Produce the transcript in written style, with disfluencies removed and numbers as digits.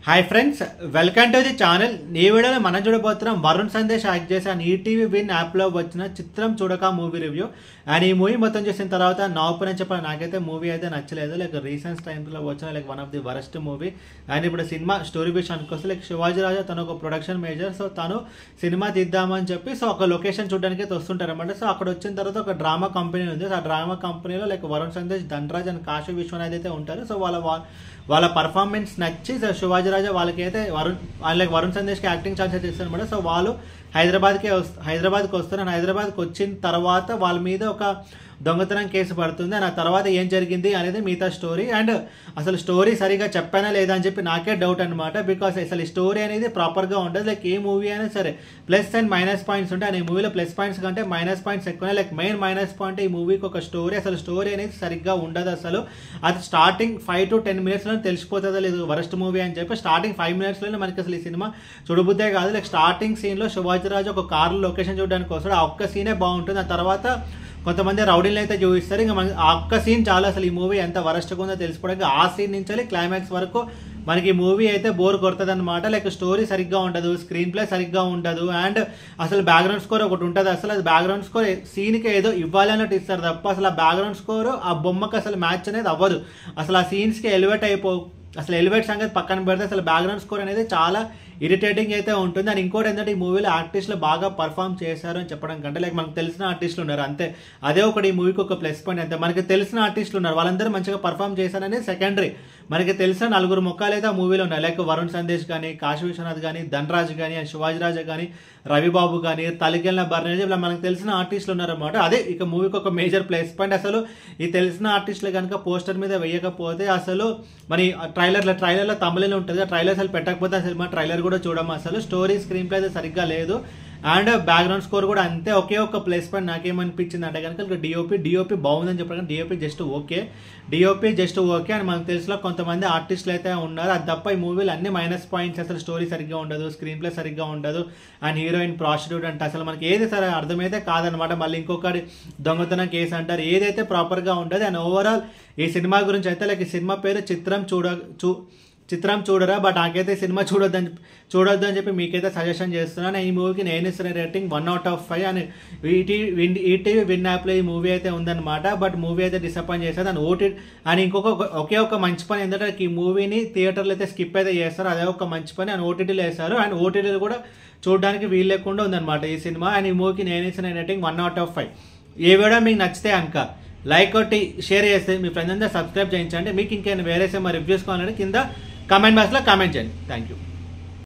Hi friends, welcome to the channel. ఈ వీడియోలో మనం చూడబోతున్నాం వరుణ్ సందేశ్ యాక్ట్ చేసి అండ్ ఈటీవీ విన్ యాప్లో వచ్చిన చిత్రం చూడక మూవీ రివ్యూ. అండ్ ఈ మూవీ మొత్తం చూసిన తర్వాత నా ఒపీనియన్ చెప్పాలి, నాకైతే మూవీ అయితే నచ్చలేదు. లైక్ రీసెంట్ టైమ్స్లో వచ్చిన like one of the worst movie. And ఇప్పుడు సినిమా స్టోరీ విషయానికి వస్తే లైక్ శివాజీ రాజా తను ఒక ప్రొడక్షన్ మేజర్. సో తను సినిమా తీద్దామని చెప్పి సో ఒక లొకేషన్ చూడడానికి అయితే వస్తుంటారు అనమాట. సో అక్కడ వచ్చిన తర్వాత ఒక డ్రామా కంపెనీ ఉంది. సో ఆ డ్రామా కంపెనీలో లైక్ వరుణ్ సందేశ్, ధనరాజ్ అండ్ కాశీ విశ్వనాథ్ అయితే ఉంటారు. సో వాళ్ళ పర్ఫార్మెన్స్ నచ్చి శివాజీ రాజా వాళ్ళకి అయితే వరుణ్ సందేశ్కి యాక్టింగ్ ఛాన్స్ అయితే ఇస్తారు అనమాట. సో వాళ్ళు హైదరాబాద్కి వస్తారు. అండ్ హైదరాబాద్కి వచ్చిన తర్వాత వాళ్ళ మీద ఒక దొంగతనం కేసు పడుతుంది. అండ్ ఆ తర్వాత ఏం జరిగింది అనేది మిగతా స్టోరీ. అండ్ అసలు స్టోరీ సరిగా చెప్పానా లేదా అని చెప్పి నాకే డౌట్ అనమాట. బికాస్ అసలు ఈ స్టోరీ అనేది ప్రాపర్గా ఉండదు. లైక్ ఏ మూవీ అయినా సరే ప్లస్ అండ్ మైనస్ పాయింట్స్ ఉంటాయి. అండ్ ఈ మూవీలో ప్లస్ పాయింట్స్ కంటే మైనస్ పాయింట్స్ ఎక్కువ. లైక్ మెయిన్ మైనస్ పాయింట్ ఈ మూవీకి ఒక స్టోరీ, అసలు స్టోరీ అనేది సరిగ్గా ఉండదు. అసలు అది స్టార్టింగ్ 5 to 10 minutesలో తెలిసిపోతుందో లేదు వరస్ట్ మూవీ అని చెప్పి. స్టార్టింగ్ 5 minutesలోనే మనకి అసలు ఈ సినిమా చూడబుద్దే కాదు. లైక్ స్టార్టింగ్ సీన్లో శివాజీ రాజు ఒక కార్లో లొకేషన్ చూడడానికి వస్తాడు. ఆ ఒక్క సీనే బాగుంటుంది. ఆ తర్వాత కొంతమంది రౌడీలను అయితే చూపిస్తారు. ఇంకా మనకి ఆ ఒక్క సీన్ చాలా అసలు ఈ మూవీ ఎంత వరస్ట్గా ఉందో తెలిసిపోవడానికి. ఆ సీన్ నుంచి క్లైమాక్స్ వరకు మనకి మూవీ అయితే బోర్ కొడుతుంది అనమాట. లైక్ స్టోరీ సరిగ్గా ఉండదు, స్క్రీన్ ప్లే సరిగ్గా ఉండదు. అండ్ అసలు బ్యాక్గ్రౌండ్ స్కోర్ ఒకటి ఉంటుంది. అసలు అది బ్యాక్గ్రౌండ్ స్కోర్ సీన్కి ఏదో ఇవ్వాలి అన్నట్టు ఇస్తారు తప్ప అసలు ఆ బ్యాక్గ్రౌండ్ స్కోర్ ఆ బొమ్మకి అసలు మ్యాచ్ అనేది అవ్వదు. అసలు ఆ సీన్స్కి ఎలివేట్ సంగతి పక్కన పెడితే అసలు బ్యాక్గ్రౌండ్ స్కోర్ అనేది చాలా ఇరిటేటింగ్ అయితే ఉంటుంది. అండ్ ఇంకోటి ఏంటంటే ఈ మూవీలో ఆర్టిస్టులు బాగా పర్ఫామ్ చేశారు అని చెప్పడం కంటే లైక్ మనకు తెలిసిన ఆర్టిస్టులు ఉన్నారు అంతే. అదే ఒకటి ఈ మూవీకి ఒక ప్లస్ పాయింట్. అంతే, మనకి తెలిసిన ఆర్టిస్టులు ఉన్నారు, వాళ్ళందరూ మంచిగా పర్ఫామ్ చేశారనేది సెకండరీ. మనకి తెలిసిన 4 ముఖాలు అయితే ఆ మూవీలో ఉన్నాయి. లైక్ వరుణ్ సందేశ్ కానీ, కాశీ విశ్వనాథ్ కానీ, ధనరాజ్ కానీ, శివాజీ రాజా కానీ, రవిబాబు కానీ, తలికెళ్ళిన బర్నేజ్, ఇలా మనకు తెలిసిన ఆర్టిస్టులు ఉన్నారన్నమాట. అదే ఇక మూవీకి ఒక మేజర్ ప్లస్ పాయింట్. అసలు ఈ తెలిసిన ఆర్టిస్టులు కనుక పోస్టర్ మీద వేయకపోతే అసలు మరి ట్రైలర్లో తమిళలో ఉంటుంది. ఆ ట్రైలర్ అసలు పెట్టకపోతే అసలు మా ట్రైలర్ కూడా చూడము. అసలు స్టోరీ స్క్రీన్ ప్లే అయితే సరిగ్గా లేదు. అండ్ బ్యాక్గ్రౌండ్ స్కోర్ కూడా అంతే. ఒకే ఒక ప్లస్ పాయింట్ నాకేమనిపించింది అంటే కనుక డిఓపి బాగుందని చెప్పడం, డిఓపి జస్ట్ ఓకే. అని మనకు తెలిసిన కొంతమంది ఆర్టిస్టులు అయితే ఉన్నారు. అది తప్ప ఈ మూవీలు అన్ని మైనస్ పాయింట్స్. అసలు స్టోరీ సరిగ్గా ఉండదు, స్క్రీన్ ప్లే సరిగ్గా ఉండదు. అండ్ హీరోయిన్ ప్రాస్టిట్యూట్ అంటే అసలు మనకి ఏది సరే అర్థమైతే కాదనమాట. మళ్ళీ ఇంకొకటి దొంగతనం కేసు అంటారు, ఏదైతే ప్రాపర్గా ఉండదు. అండ్ ఓవరాల్ ఈ సినిమా గురించి అయితే లైక్ ఈ సినిమా పేరు చిత్రం చూడరా. బట్ నాకైతే సినిమా చూడొద్దు అని చెప్పి మీకైతే సజెషన్ చేస్తున్నాను. ఈ మూవీకి నేను ఇస్తున్న రేటింగ్ 1/5. అని ఈటీవీ విన్ యాప్లో ఈ మూవీ అయితే ఉందన్నమాట. బట్ మూవీ అయితే డిసప్పాయింట్ చేస్తుంది. అండ్ ఒకే ఒక మంచి పని ఏంటంటే ఈ మూవీని థియేటర్లో అయితే స్కిప్ అయితే చేస్తారు. అదే ఒక మంచి పని. అండ్ ఓటీటీలో వేస్తారు. అండ్ ఓటీటీలో కూడా చూడడానికి వీలు లేకుండా ఉందన్నమాట ఈ సినిమా. అండ్ ఈ మూవీకి నేను ఇస్తున్న రేటింగ్ 1/5. ఏ వీడియో మీకు నచ్చితే కనుక లైక్ కొట్టి షేర్ చేస్తే మీ ఫ్రెండ్స్ అంతా సబ్స్క్రైబ్ చేయించండి. మీకు ఇంకేమైనా వేరే సినిమా రివ్యూస్ కావాలంటే కింద కామెంట్ బాక్స్లో కామెంట్ చేయండి. Thank you.